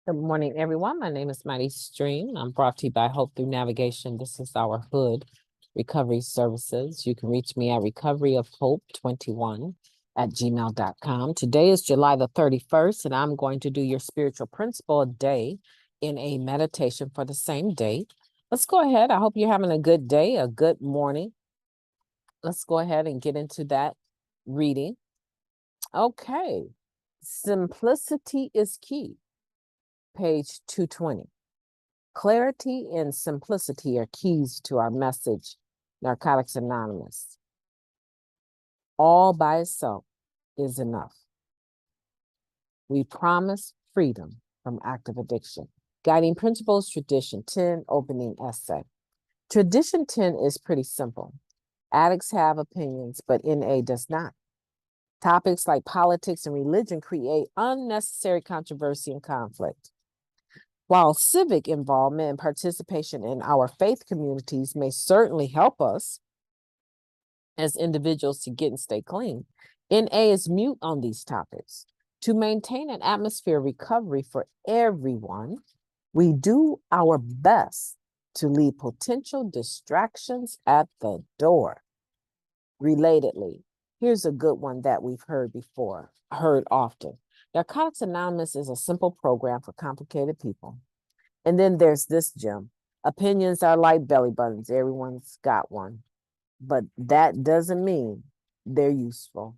Good morning, everyone. My name is Mighty Stream. I'm brought to you by Hope Through Navigation. This is our hood recovery services. You can reach me at recoveryofhope21@gmail.com. Today is July the 31st, and I'm going to do your spiritual principle a day in a meditation for the same day. Let's go ahead. I hope you're having a good day, a good morning. Let's go ahead and get into that reading. Okay. Simplicity is key. Page 220. Clarity and simplicity are keys to our message, Narcotics Anonymous. All by itself is enough. We promise freedom from active addiction. Guiding Principles, Tradition 10, opening essay. Tradition 10 is pretty simple. Addicts have opinions, but NA does not. Topics like politics and religion create unnecessary controversy and conflict. While civic involvement and participation in our faith communities may certainly help us as individuals to get and stay clean, NA is mute on these topics. To maintain an atmosphere of recovery for everyone, we do our best to leave potential distractions at the door. Relatedly, here's a good one that we've heard often. Narcotics Anonymous is a simple program for complicated people. And then there's this gem. Opinions are like belly buttons. Everyone's got one. But that doesn't mean they're useful.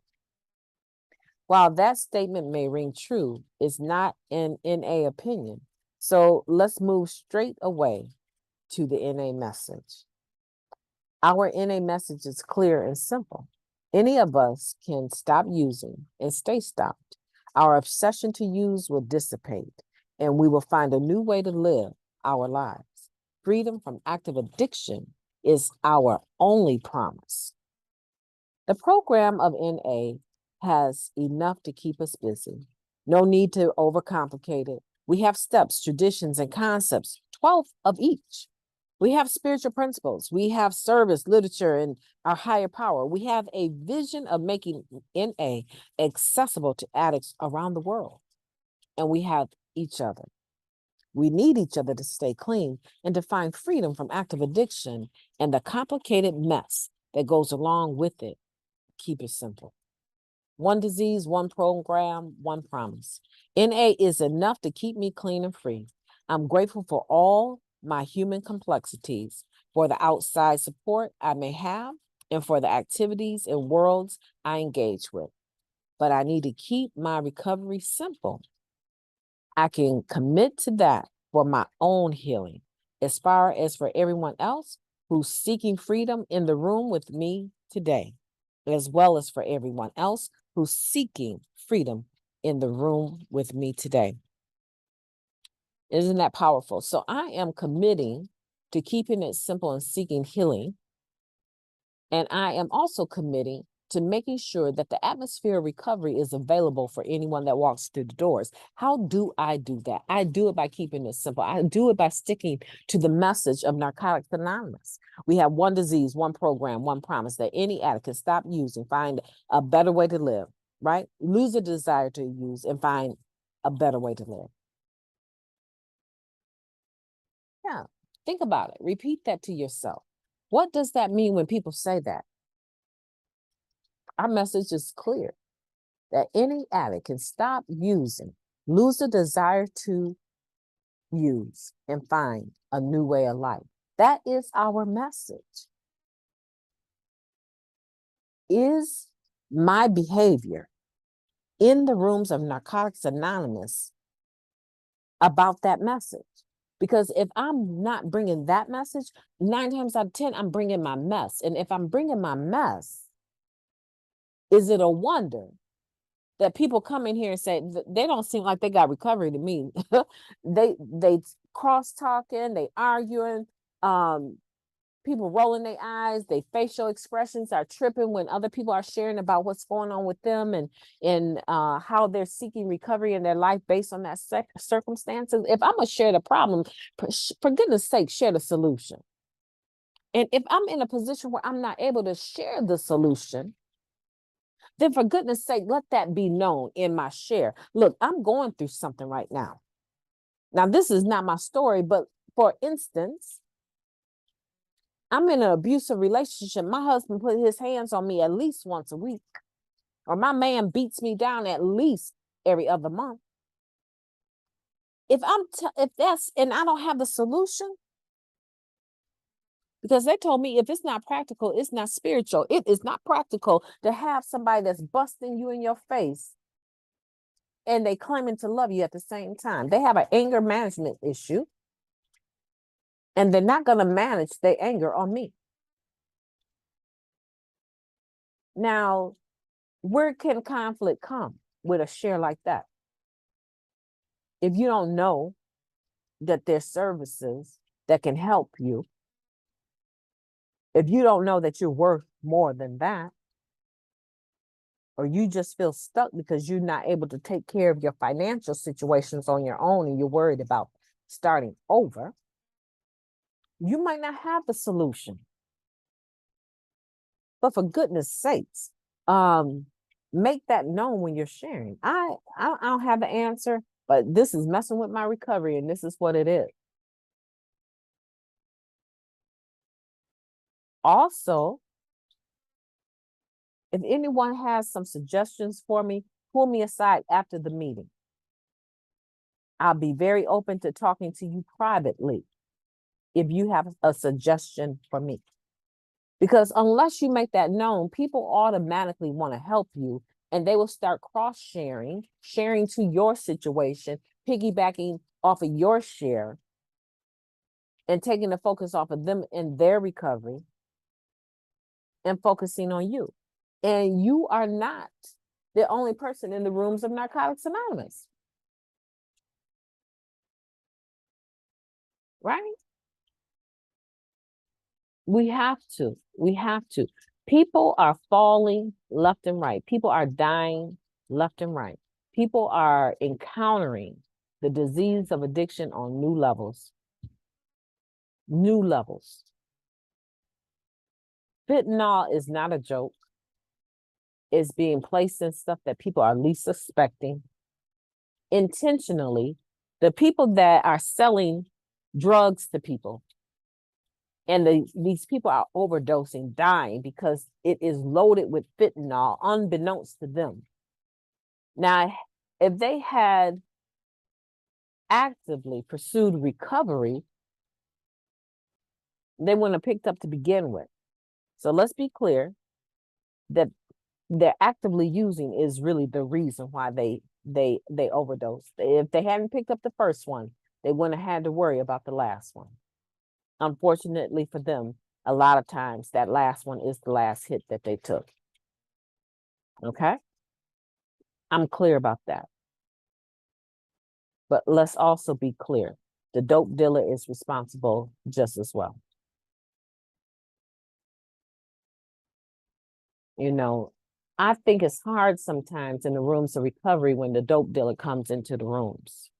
While that statement may ring true, it's not an NA opinion. So let's move straight away to the NA message. Our NA message is clear and simple. Any of us can stop using and stay stopped. Our obsession to use will dissipate, and we will find a new way to live our lives. Freedom from active addiction is our only promise. The program of NA has enough to keep us busy. No need to overcomplicate it. We have steps, traditions, and concepts, 12 of each. We have spiritual principles. We have service, literature, and our higher power. We have a vision of making NA accessible to addicts around the world. And we have each other. We need each other to stay clean and to find freedom from active addiction and the complicated mess that goes along with it. Keep it simple. One disease, one program, one promise. NA is enough to keep me clean and free. I'm grateful for all my human complexities, for the outside support I may have, and for the activities and worlds I engage with. But I need to keep my recovery simple. I can commit to that for my own healing, as far as for everyone else who's seeking freedom in the room with me today, as well as for everyone else who's seeking freedom in the room with me today. Isn't that powerful? So I am committing to keeping it simple and seeking healing. And I am also committing to making sure that the atmosphere of recovery is available for anyone that walks through the doors. How do I do that? I do it by keeping it simple. I do it by sticking to the message of Narcotics Anonymous. We have one disease, one program, one promise that any addict can stop using, find a better way to live, right? Lose a desire to use and find a better way to live. Yeah, think about it. Repeat that to yourself. What does that mean when people say that? Our message is clear that any addict can stop using, lose the desire to use, and find a new way of life. That is our message. Is my behavior in the rooms of Narcotics Anonymous about that message? Because if I'm not bringing that message, 9 times out of 10, I'm bringing my mess. And if I'm bringing my mess, is it a wonder that people come in here and say they don't seem like they got recovery to me? they cross talking, they arguing, people rolling their eyes, their facial expressions are tripping when other people are sharing about what's going on with them and how they're seeking recovery in their life based on that circumstances. If I'm gonna share the problem, for goodness sake, share the solution. And if I'm in a position where I'm not able to share the solution, then for goodness sake, let that be known in my share. Look, I'm going through something right now. Now, this is not my story, but for instance, I'm in an abusive relationship. My husband put his hands on me at least once a week, or my man beats me down at least every other month. If that's, and I don't have the solution, because they told me if it's not practical, it's not spiritual. It is not practical to have somebody that's busting you in your face and they claiming to love you at the same time. They have an anger management issue, and they're not going to manage their anger on me. Now, where can conflict come with a share like that? If you don't know that there's services that can help you, if you don't know that you're worth more than that, or you just feel stuck because you're not able to take care of your financial situations on your own and you're worried about starting over, you might not have the solution. But for goodness sakes, make that known when you're sharing. I don't have the answer, but this is messing with my recovery, and this is what it is. Also, if anyone has some suggestions for me, pull me aside after the meeting. I'll be very open to talking to you privately if you have a suggestion for me. Because unless you make that known, people automatically want to help you, and they will start cross-sharing, sharing to your situation, piggybacking off of your share, and taking the focus off of them and their recovery and focusing on you. And you are not the only person in the rooms of Narcotics Anonymous. Right? We have to. People are falling left and right. People are dying left and right. People are encountering the disease of addiction on new levels. New levels. Fentanyl is not a joke. It's being placed in stuff that people are least suspecting. Intentionally, the people that are selling drugs to people, and these people are overdosing, dying because it is loaded with fentanyl, unbeknownst to them. Now, if they had actively pursued recovery, they wouldn't have picked up to begin with. So let's be clear that they're actively using is really the reason why they overdosed. If they hadn't picked up the first one, they wouldn't have had to worry about the last one. Unfortunately for them, a lot of times that last one is the last hit that they took. Okay? I'm clear about that. But let's also be clear. The dope dealer is responsible just as well. You know, I think it's hard sometimes in the rooms of recovery when the dope dealer comes into the rooms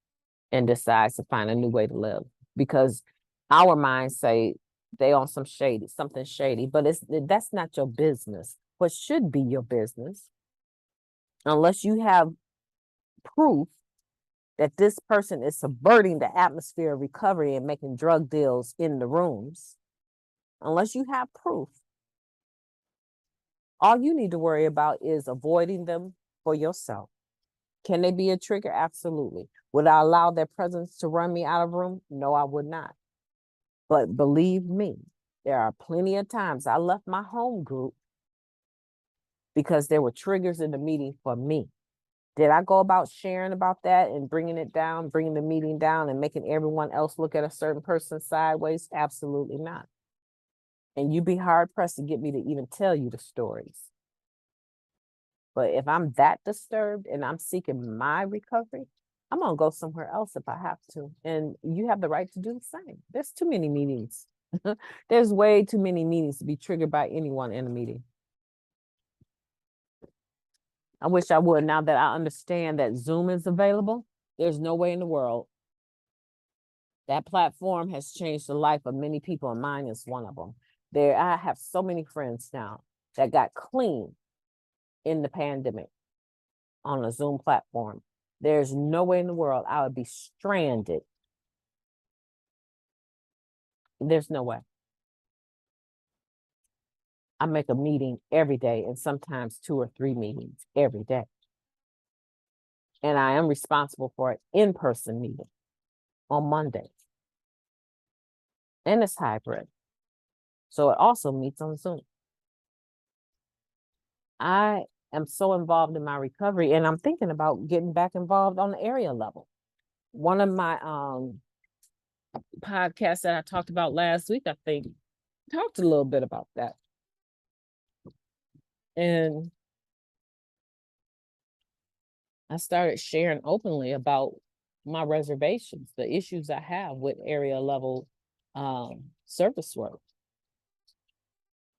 and decides to find a new way to live, because our minds say they on something shady, but that's not your business. What should be your business, unless you have proof that this person is subverting the atmosphere of recovery and making drug deals in the rooms, unless you have proof, all you need to worry about is avoiding them for yourself. Can they be a trigger? Absolutely. Would I allow their presence to run me out of room? No, I would not. But believe me, there are plenty of times I left my home group because there were triggers in the meeting for me. Did I go about sharing about that and bringing it down, bringing the meeting down and making everyone else look at a certain person sideways? Absolutely not. And you'd be hard pressed to get me to even tell you the stories. But if I'm that disturbed and I'm seeking my recovery, I'm going to go somewhere else if I have to. And you have the right to do the same. There's too many meetings. There's way too many meetings to be triggered by anyone in a meeting. I wish I would. Now that I understand that Zoom is available, there's no way in the world. That platform has changed the life of many people, and mine is one of them. I have so many friends now that got clean in the pandemic on a Zoom platform. There's no way in the world I would be stranded There's no way. I make a meeting every day and sometimes 2 or 3 meetings every day. And I am responsible for an in-person meeting on Mondays. And it's hybrid. So it also meets on Zoom. I am so involved in my recovery, and I'm thinking about getting back involved on the area level. One of my podcasts that I talked about last week, I think, talked a little bit about that. And I started sharing openly about my reservations, the issues I have with area level service work.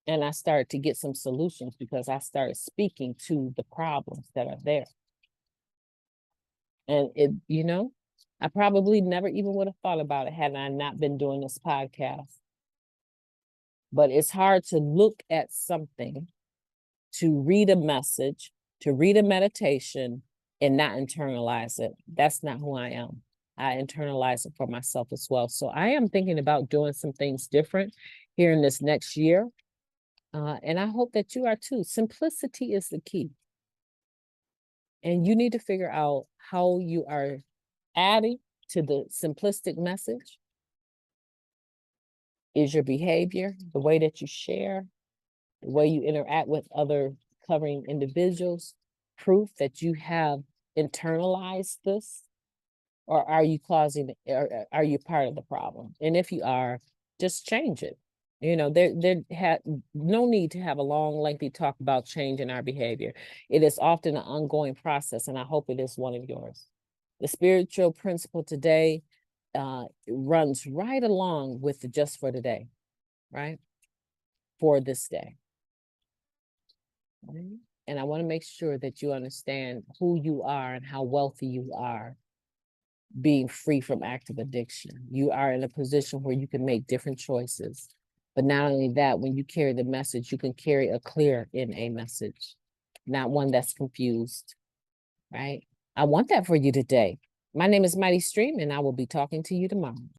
And I started to get some solutions because I started speaking to the problems that are there. And it, I probably never even would have thought about it had I not been doing this podcast. But it's hard to look at something, to read a message, to read a meditation, and not internalize it. That's not who I am. I internalize it for myself as well. So I am thinking about doing some things different here in this next year. And I hope that you are too. Simplicity is the key. And you need to figure out how you are adding to the simplistic message. Is your behavior, the way that you share, the way you interact with other covering individuals, proof that you have internalized this? Or are you are you part of the problem? And if you are, just change it. There had no need to have a long, lengthy talk about changing our behavior. It is often an ongoing process, and I hope it is one of yours. The spiritual principle today runs right along with the just for today, right? For this day. Right? And I want to make sure that you understand who you are and how wealthy you are being free from active addiction. You are in a position where you can make different choices. But not only that, when you carry the message, you can carry a clear NA message, not one that's confused, right? I want that for you today. My name is Mighty Stream, and I will be talking to you tomorrow.